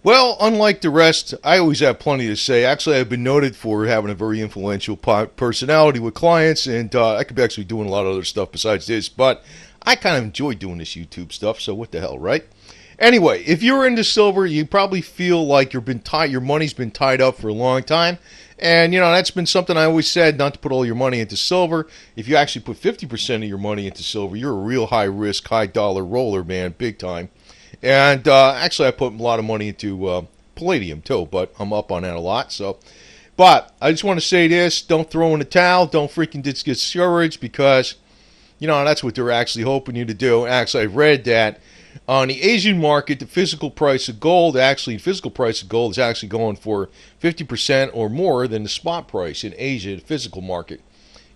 Well, unlike the rest, I always have plenty to say. Actually, I've been noted for having a very influential personality with clients, and I could be actually doing a lot of other stuff besides this, but I kind of enjoy doing this YouTube stuff, so what the hell, right? Anyway, if you're into silver, you probably feel like your money's been tied up for a long time. And, that's been something I always said, not to put all your money into silver. If you actually put 50% of your money into silver, you're a real high-risk, high-dollar roller, man, big time. And actually, I put a lot of money into palladium, too, but I'm up on that a lot. But I just want to say this, don't throw in the towel, don't freaking get discouraged, because, that's what they're actually hoping you to do. Actually, I've read that on the Asian market, the physical price of gold is actually going for 50% or more than the spot price in Asia, the physical market.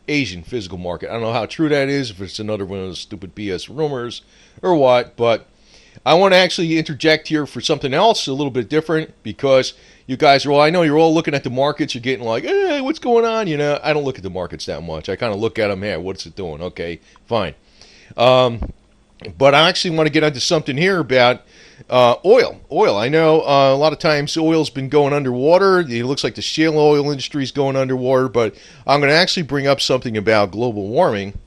Asian physical market. I don't know how true that is, if it's another one of those stupid BS rumors or what, but I want to actually interject here for something else, a little bit different, because you guys I know you're all looking at the markets, you're getting like, hey, what's going on? I don't look at the markets that much. I kind of look at them, hey, what's it doing? Okay, fine. But I actually want to get onto something here about oil. I know a lot of times oil's been going underwater. It looks like the shale oil industry is going underwater, but I'm going to actually bring up something about global warming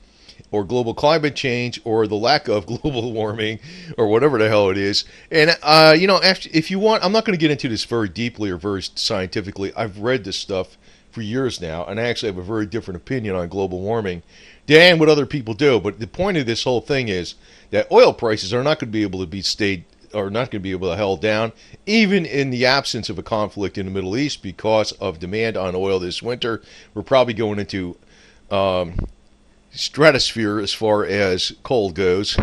or global climate change or the lack of global warming or whatever the hell it is. And, if you want, I'm not going to get into this very deeply or very scientifically. I've read this stuff for years now, and I actually have a very different opinion on global warming than what other people do. But the point of this whole thing is that oil prices are not going to be able to be held down, even in the absence of a conflict in the Middle East, because of demand on oil this winter. We're probably going into stratosphere as far as cold goes.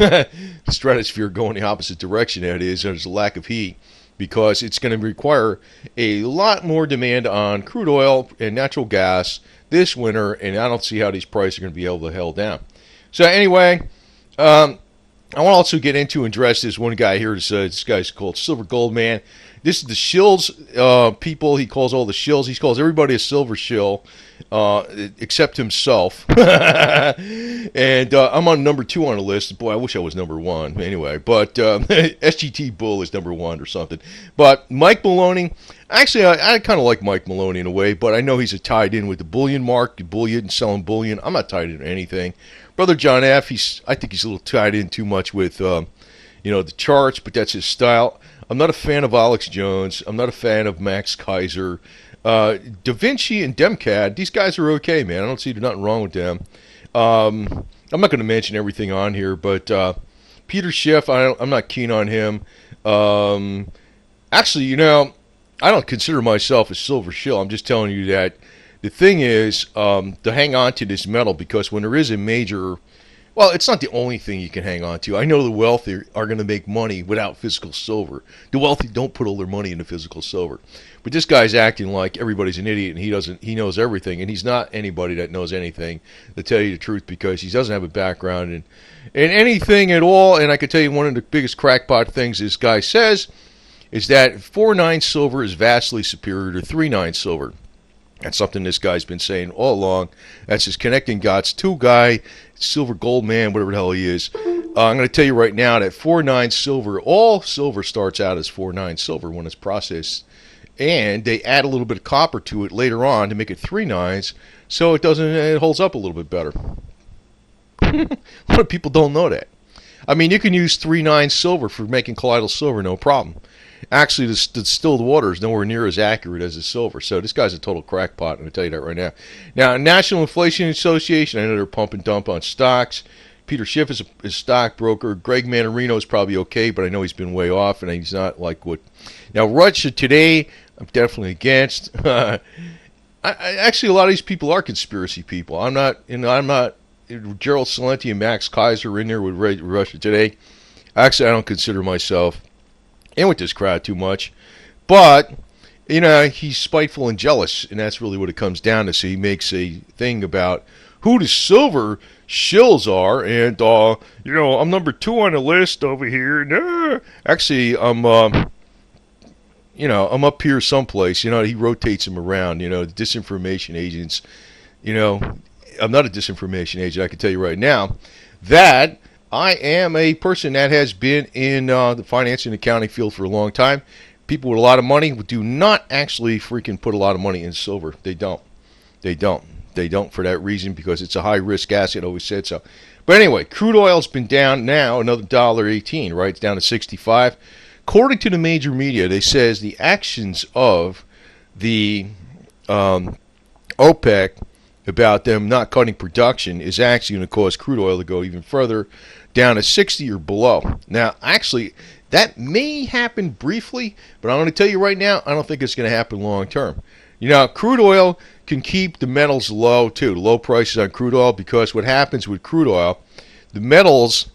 Stratosphere going the opposite direction, that is. There's a lack of heat, because it's going to require a lot more demand on crude oil and natural gas this winter, and I don't see how these prices are going to be able to held down. So anyway, I want to also get into and address this one guy here. This guy's called Silver Gold Man. This is the shills people. He calls all the shills. He calls everybody a silver shill, except himself. And I'm on number 2 on the list. Boy, I wish I was number 1. Anyway, but SGT Bull is number 1 or something. But Mike Maloney, actually, I kind of like Mike Maloney in a way, but I know he's tied in with the bullion market, bullion, selling bullion. I'm not tied into anything. Brother John F., I think he's a little tied in too much with, the charts, but that's his style. I'm not a fan of Alex Jones. I'm not a fan of Max Kaiser. Da Vinci and Demcad, these guys are okay, man. I don't see nothing wrong with them. I'm not going to mention everything on here, but Peter Schiff, I'm not keen on him. Actually, I don't consider myself a silver shill. I'm just telling you that the thing is to hang on to this metal, because when there is a major... Well, it's not the only thing you can hang on to. I know the wealthy are going to make money without physical silver. The wealthy don't put all their money into physical silver. But this guy's acting like everybody's an idiot and he knows everything. And he's not anybody that knows anything, to tell you the truth, because he doesn't have a background in anything at all. And I can tell you one of the biggest crackpot things this guy says is that 4-9 silver is vastly superior to 3-9 silver. That's something this guy's been saying all along. That's his connecting dots. Guy, Silver Gold Man, whatever the hell he is. I'm going to tell you right now that 4-9 silver, all silver starts out as 4-9 silver when it's processed. And they add a little bit of copper to it later on to make it 3-9s, so it holds up a little bit better. A lot of people don't know that. I mean, you can use 3-9 silver for making colloidal silver, no problem. Actually, the distilled water is nowhere near as accurate as the silver. So this guy's a total crackpot, I'm going to tell you that right now. Now, National Inflation Association, I know they're pump and dump on stocks. Peter Schiff is a stockbroker. Greg Manarino is probably okay, but I know he's been way off, and he's not like what... Now, Russia today, I'm definitely against. Actually, a lot of these people are conspiracy people. I'm not... Gerald Celente and Max Kaiser in there with Russia today. Actually, I don't consider myself in with this crowd too much, but he's spiteful and jealous, and that's really what it comes down to. So he makes a thing about who the silver shills are, and I'm number 2 on the list over here. No, actually, I'm up here someplace. He rotates them around. The disinformation agents. I'm not a disinformation agent. I can tell you right now that I am a person that has been in the finance and accounting field for a long time. People with a lot of money do not actually freaking put a lot of money in silver. They don't. They don't. They don't for that reason, because it's a high-risk asset. I always said so. But anyway, crude oil's been down now another $1.18, right? It's down to 65. According to the major media, they says the actions of the OPEC about them not cutting production is actually going to cause crude oil to go even further down to 60 or below. Now, actually, that may happen briefly, but I'm going to tell you right now, I don't think it's going to happen long term. You know, crude oil can keep the metals low too, low prices on crude oil, because what happens with crude oil, the metals,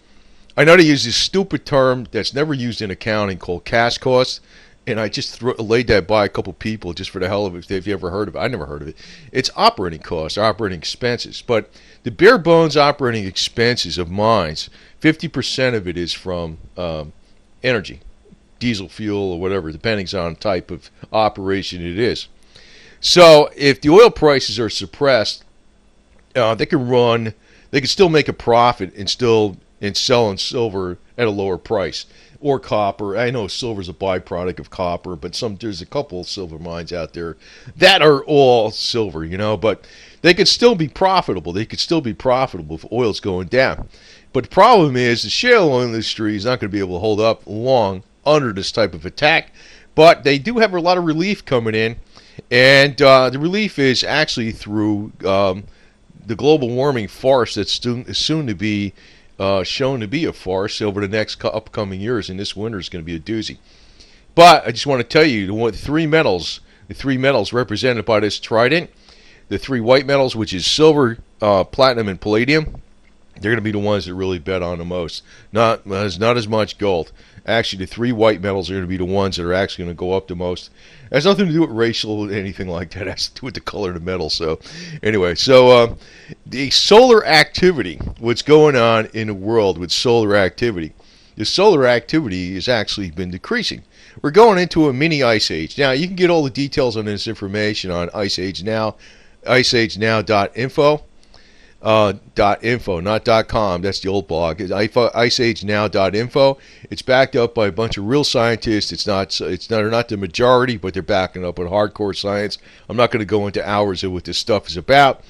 I know they use this stupid term that's never used in accounting called cash cost, and I just laid that by a couple people just for the hell of it, if you ever heard of it. I never heard of it. It's operating costs, operating expenses. But the bare bones operating expenses of mines, 50% of it is from energy, diesel fuel or whatever, depending on the type of operation it is. So if the oil prices are suppressed, they can still make a profit and sell in silver at a lower price. Or copper. I know silver's a byproduct of copper, but there's a couple of silver mines out there that are all silver, you know, but they could still be profitable. They could still be profitable if oil's going down. But the problem is the shale oil industry is not going to be able to hold up long under this type of attack, but they do have a lot of relief coming in, and the relief is actually through the global warming farce that's soon to be shown to be a farce over the next upcoming years, and this winter is going to be a doozy. But I just want to tell you, the three metals represented by this trident, the three white metals, which is silver, platinum, and palladium, they're going to be the ones that really bet on the most. Not as much gold. Actually, the three white metals are going to be the ones that are actually going to go up the most. It has nothing to do with racial or anything like that. It has to do with the color of the metal. So, anyway, the solar activity, what's going on in the world with solar activity, the solar activity has actually been decreasing. We're going into a mini ice age. Now, you can get all the details on this information on Ice Age Now, icegenow.info. .info, not .com. That's the old blog. It's icegenow.info. It's backed up by a bunch of real scientists. They're not the majority, but they're backing up with hardcore science. I'm not going to go into hours of what this stuff is about,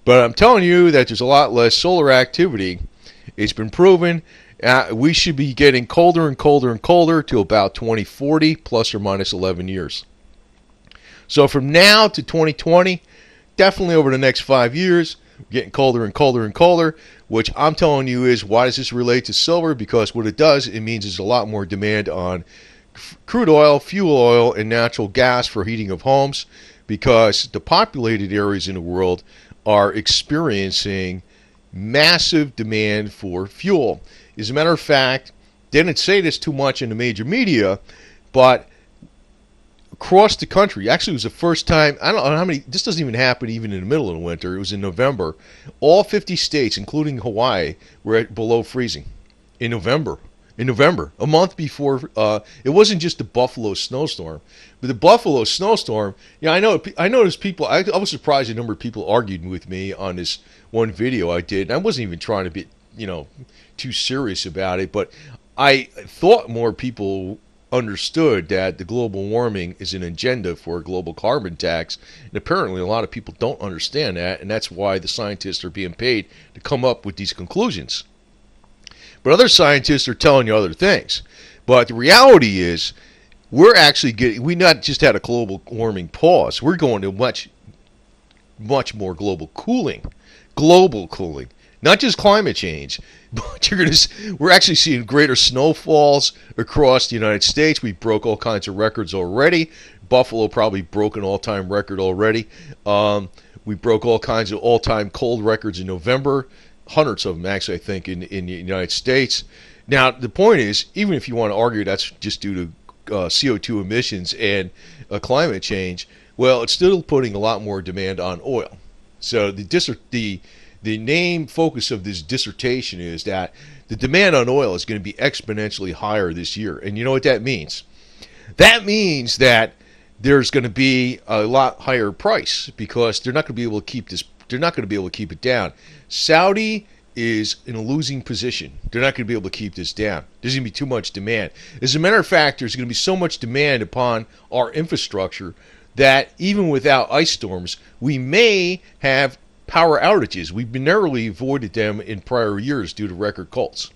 but I'm telling you that there's a lot less solar activity. It's been proven. We should be getting colder and colder and colder to about 2040, plus or minus 11 years. So from now to 2020, definitely over the next 5 years, getting colder and colder and colder, which I'm telling you is, why does this relate to silver? Because what it does, it means there's a lot more demand on crude oil, fuel oil, and natural gas for heating of homes, because the populated areas in the world are experiencing massive demand for fuel. As a matter of fact, they didn't say this too much in the major media, but across the country, actually it was the first time, I don't know how many, this doesn't even happen even in the middle of the winter, it was in November, all 50 states, including Hawaii, were at below freezing in November, a month before. It wasn't just the Buffalo snowstorm, but the Buffalo snowstorm, I noticed people, I was surprised the number of people argued with me on this one video I did, and I wasn't even trying to be, too serious about it, but I thought more people understood that the global warming is an agenda for a global carbon tax, and apparently a lot of people don't understand that, and that's why the scientists are being paid to come up with these conclusions. But other scientists are telling you other things. But the reality is, we not just had a global warming pause, we're going to much more global cooling. Not just climate change, but we're actually seeing greater snowfalls across the United States. We broke all kinds of records already. Buffalo probably broke an all-time record already. We broke all kinds of all-time cold records in November. Hundreds of them, actually, I think, in the United States. Now, the point is, even if you want to argue that's just due to CO2 emissions and climate change, well, it's still putting a lot more demand on oil. So the main focus of this dissertation is that the demand on oil is going to be exponentially higher this year. And you know what that means? That means that there's going to be a lot higher price, because they're not going to be able to keep this. They're not going to be able to keep it down. Saudi is in a losing position. They're not going to be able to keep this down. There's going to be too much demand. As a matter of fact, there's going to be so much demand upon our infrastructure that even without ice storms, we may have power outages. We've narrowly avoided them in prior years due to record colds.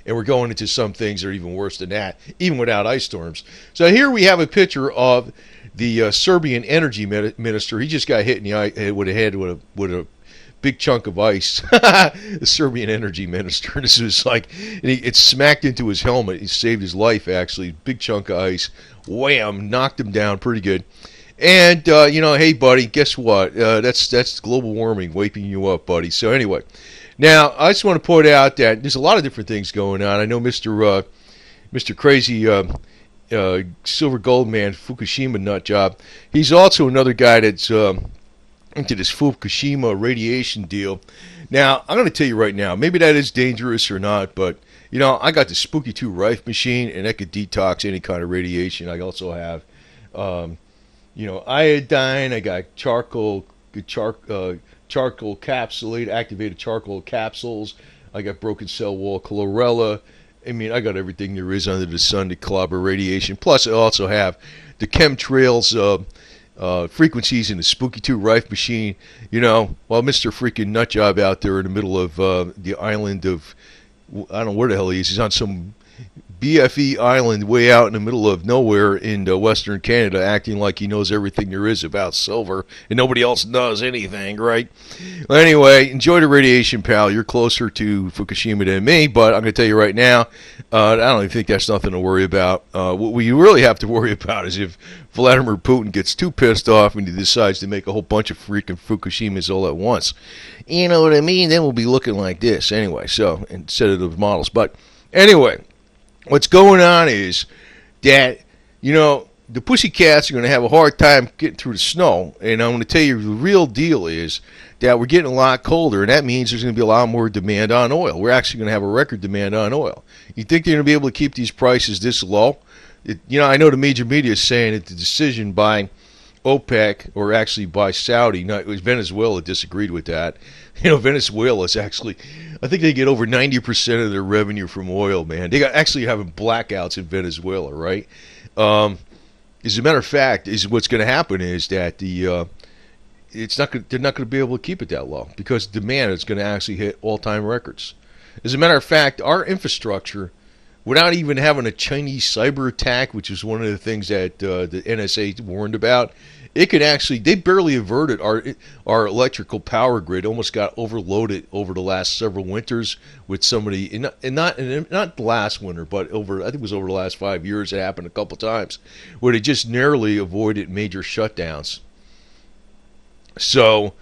And we're going into some things that are even worse than that, even without ice storms. So here we have a picture of the Serbian energy minister. He just got hit in the eye with a head with a big chunk of ice. The Serbian energy minister. This was like, it smacked into his helmet. He saved his life, actually. Big chunk of ice. Wham! Knocked him down pretty good. And, hey, buddy, guess what? That's global warming wiping you up, buddy. So anyway, now I just want to point out that there's a lot of different things going on. I know Mr. Crazy Silver Gold Man, Fukushima nut job. He's also another guy that's into this Fukushima radiation deal. Now, I'm going to tell you right now, maybe that is dangerous or not, but, I got the Spooky 2 Rife machine, and that could detox any kind of radiation. I also have, iodine. I got charcoal capsulate, activated charcoal capsules. I got broken cell wall chlorella. I mean, I got everything there is under the sun to clobber radiation. Plus, I also have the chemtrails frequencies in the Spooky 2 Rife machine. While Mr. freaking Nutjob out there in the middle of the island of, I don't know where the hell he is. He's on some BFE island way out in the middle of nowhere in Western Canada, acting like he knows everything there is about silver, and nobody else knows anything, right? Well, anyway, enjoy the radiation, pal. You're closer to Fukushima than me, but I'm going to tell you right now, I don't even think that's nothing to worry about. What we really have to worry about is if Vladimir Putin gets too pissed off and he decides to make a whole bunch of freaking Fukushimas all at once. You know what I mean? Then we'll be looking like this anyway, so instead of those models. But anyway, what's going on is that, the pussycats are going to have a hard time getting through the snow. And I'm going to tell you the real deal is that we're getting a lot colder, and that means there's going to be a lot more demand on oil. We're actually going to have a record demand on oil. You think they're going to be able to keep these prices this low? I know the major media is saying that the decision by OPEC, or actually by Saudi, it was Venezuela disagreed with that. Venezuela is actually, I think they get over 90% of their revenue from oil, man. They got actually having blackouts in Venezuela, right? As a matter of fact, what's going to happen is that they're not going to be able to keep it that low because demand is going to actually hit all-time records. As a matter of fact, our infrastructure, without even having a Chinese cyber attack, which is one of the things that the NSA warned about, it could actually, they barely averted our electrical power grid. Almost got overloaded over the last several winters with somebody, and not the last winter, but I think it was over the last 5 years. It happened a couple times where they just narrowly avoided major shutdowns. So,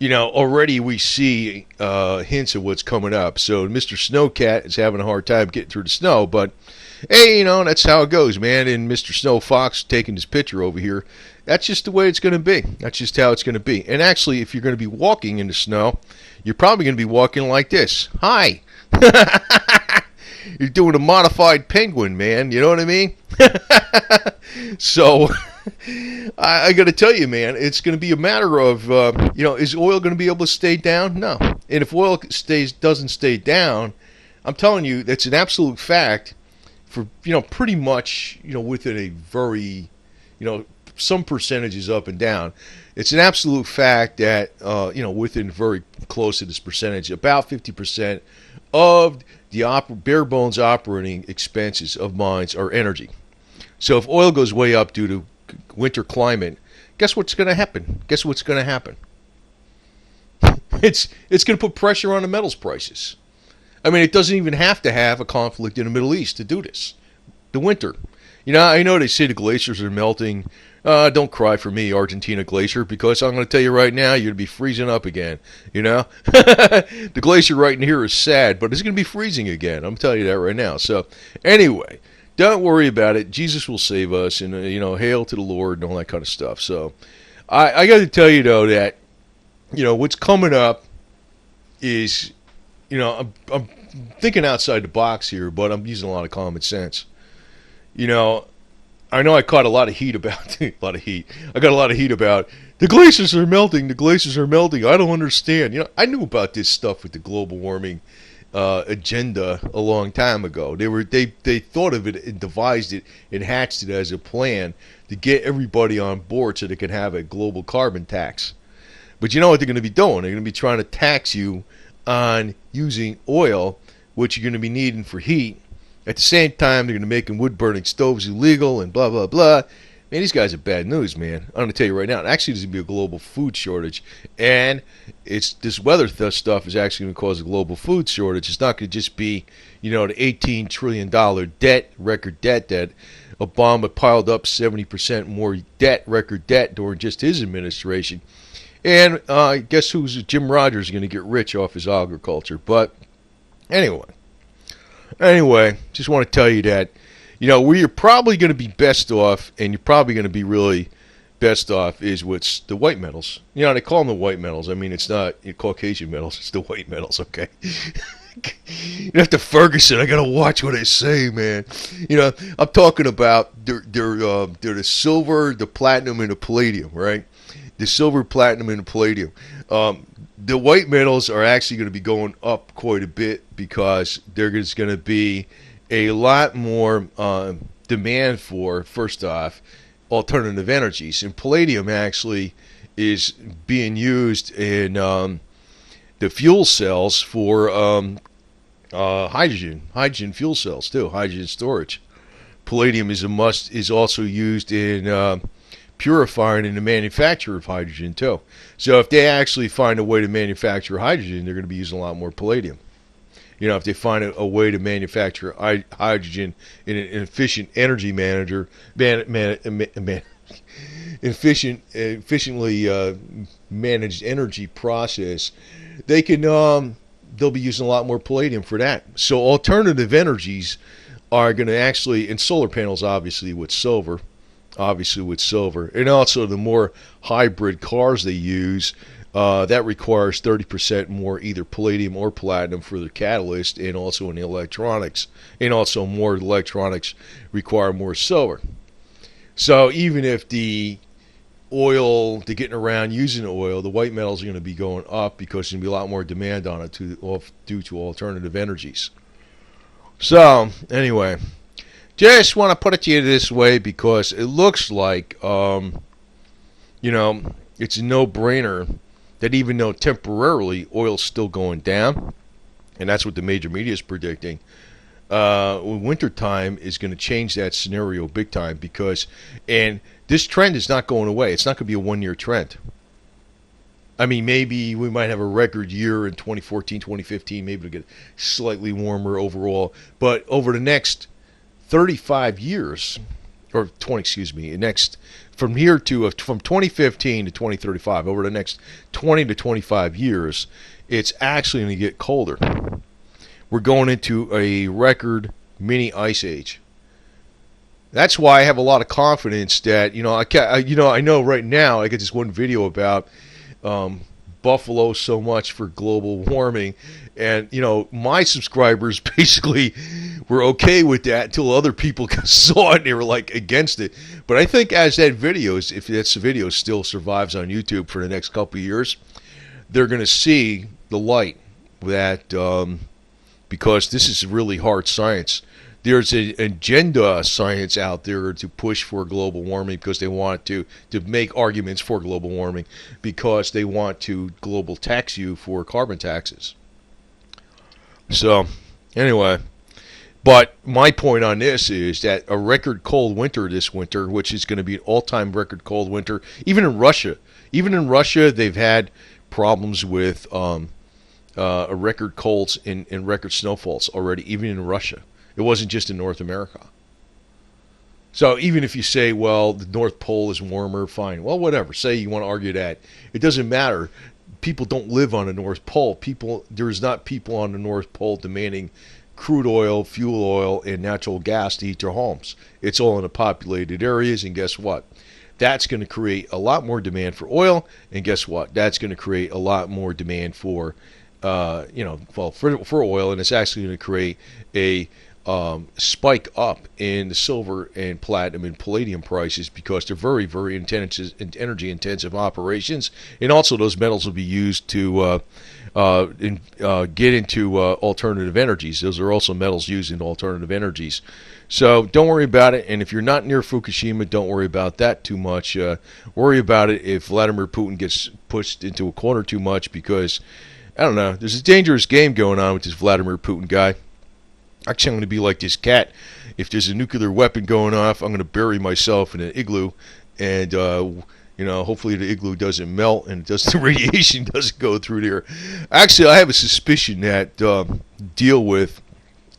already we see hints of what's coming up. So Mr. Snowcat is having a hard time getting through the snow, but hey, that's how it goes, man. And Mr. Snow Fox taking his picture over here, that's just the way it's going to be. That's just how it's going to be. And actually, if you're going to be walking in the snow, you're probably going to be walking like this. Hi. You're doing a modified penguin, man. You know what I mean? So, I got to tell you, man, it's going to be a matter of, is oil going to be able to stay down? No. And if oil doesn't stay down, I'm telling you, that's an absolute fact for, pretty much, within a very, some percentages up and down. It's an absolute fact that, within very close to this percentage, about 50% of the bare bones operating expenses of mines are energy. So if oil goes way up due to winter climate, guess what's going to happen? Guess what's going to happen? It's going to put pressure on the metals prices. I mean, it doesn't even have to have a conflict in the Middle East to do this. The winter. I know they say the glaciers are melting. Don't cry for me, Argentina glacier, because I'm going to tell you right now, you're going to be freezing up again, The glacier right in here is sad, but it's going to be freezing again. I'm telling you that right now. So, anyway, don't worry about it. Jesus will save us, and, hail to the Lord and all that kind of stuff. So, I got to tell you, though, that, what's coming up is, I'm thinking outside the box here, but I'm using a lot of common sense. I know I caught a lot of heat about a lot of heat. I got a lot of heat about the glaciers are melting. The glaciers are melting. I don't understand. I knew about this stuff with the global warming agenda a long time ago. They thought of it and devised it and hatched it as a plan to get everybody on board so they could have a global carbon tax. But you know what they're going to be doing? They're going to be trying to tax you on using oil, which you're going to be needing for heat. At the same time, they're going to be making wood-burning stoves illegal and blah, blah, blah. Man, these guys are bad news, man. I'm going to tell you right now. Actually, there's going to be a global food shortage. And this weather stuff is actually going to cause a global food shortage. It's not going to just be, the $18 trillion record debt that Obama piled up 70% more record debt during just his administration. And guess who's Jim Rogers going to get rich off his agriculture. But anyway, just want to tell you that, where you're probably going to be best off, and you're probably going to be really best off, is with the white metals. They call them the white metals. I mean, it's not Caucasian metals. It's the white metals, okay? You have to Ferguson. I got to watch what I say, man. I'm talking about they're the silver, the platinum, and the palladium, right? The silver, platinum, and the palladium. The white metals are actually going to be going up quite a bit because there's going to be a lot more demand for, first off, alternative energies. And palladium actually is being used in the fuel cells for hydrogen fuel cells too, hydrogen storage. Palladium is also used in purifying and the manufacture of hydrogen too. So if they actually find a way to manufacture hydrogen, they're going to be using a lot more palladium. If they find a way to manufacture hydrogen in an efficient energy efficiently managed energy process, they'll be using a lot more palladium for that. So alternative energies are going to actually, and solar panels obviously with silver, and also the more hybrid cars they use, that requires 30% more either palladium or platinum for the catalyst, and also in the electronics. And also more electronics require more silver. So even if they're getting around using oil, the white metals are going to be going up because there's going to be a lot more demand on it due to alternative energies. So anyway, just want to put it to you this way because it looks like, it's a no-brainer that even though temporarily oil's still going down, and that's what the major media is predicting, wintertime is going to change that scenario big time and this trend is not going away. It's not going to be a one-year trend. I mean, maybe we might have a record year in 2014, 2015. Maybe it'll get slightly warmer overall. But over the next 35 years, or 20, excuse me, from 2015 to 2035, over the next 20 to 25 years, it's actually going to get colder. We're going into a record mini ice age. That's why I have a lot of confidence that, I know right now I get this one video about Buffalo so much for global warming, and my subscribers basically were okay with that until other people saw it and they were like against it. But I think if that video still survives on YouTube for the next couple of years, they're going to see the light that because this is really hard science. There's an agenda science out there to push for global warming because they want to make arguments for global warming because they want to global tax you for carbon taxes. So, anyway, but my point on this is that a record cold winter this winter, which is going to be an all-time record cold winter, even in Russia, they've had problems with record colds and record snowfalls already, even in Russia. It wasn't just in North America. So even if you say, well, the North Pole is warmer, fine. Well, whatever. Say you want to argue that. It doesn't matter. People don't live on the North Pole. There's not people on the North Pole demanding crude oil, fuel oil, and natural gas to heat their homes. It's all in the populated areas, and guess what? That's going to create a lot more demand for oil, and guess what? That's going to create a lot more demand for, for oil, and it's actually going to create a spike up in the silver and platinum and palladium prices because they're very, very intensive, energy intensive operations, and also those metals will be used to get into alternative energies. Those are also metals used in alternative energies. So don't worry about it. And if you're not near Fukushima, don't worry about that too much. Worry about it if Vladimir Putin gets pushed into a corner too much, because, I don't know, there's a dangerous game going on with this Vladimir Putin guy. Actually, I'm going to be like this cat. If there's a nuclear weapon going off, I'm going to bury myself in an igloo, and hopefully the igloo doesn't melt and the radiation doesn't go through there. Actually, I have a suspicion that deal with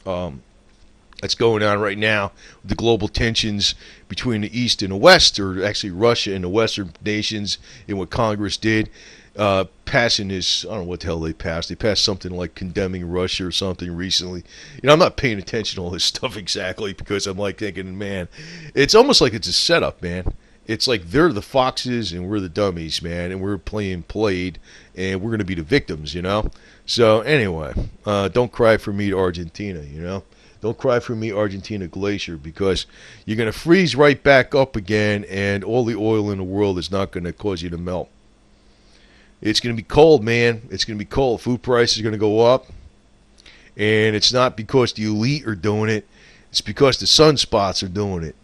that's going on right now, the global tensions between the East and the West, or actually Russia and the Western nations, and what Congress did, passing this, I don't know what the hell they passed. They passed something like condemning Russia or something recently. I'm not paying attention to all this stuff exactly, because I'm like thinking, man, it's almost like it's a setup, man. It's like they're the foxes and we're the dummies, man, and we're played, and we're going to be the victims, So anyway, don't cry for me to Argentina, Don't cry for me, Argentina Glacier, because you're going to freeze right back up again, and all the oil in the world is not going to cause you to melt. It's going to be cold, man. It's going to be cold. Food prices are going to go up, and it's not because the elite are doing it. It's because the sunspots are doing it.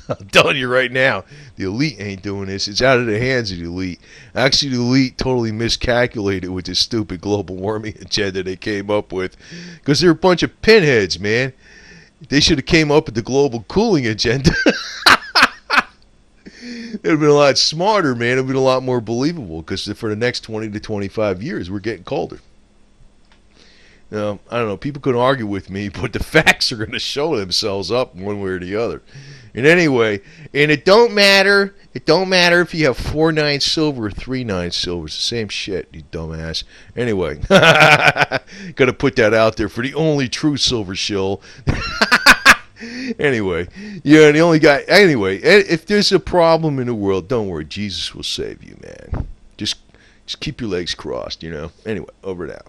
I'm telling you right now, the elite ain't doing this. It's out of the hands of the elite. Actually, the elite totally miscalculated with this stupid global warming agenda they came up with, because they're a bunch of pinheads, man. They should have came up with the global cooling agenda. It would have been a lot smarter, man. It would have been a lot more believable, because for the next 20 to 25 years, we're getting colder. Now, I don't know. People could argue with me, but the facts are going to show themselves up one way or the other. And anyway, and it don't matter. It don't matter if you have 4-9 silver or 3-9 silver. It's the same shit, you dumbass. Anyway, got to put that out there for the only true silver shill. Anyway, yeah, the only guy. Anyway, if there's a problem in the world, don't worry. Jesus will save you, man. Just keep your legs crossed, Anyway, over and out.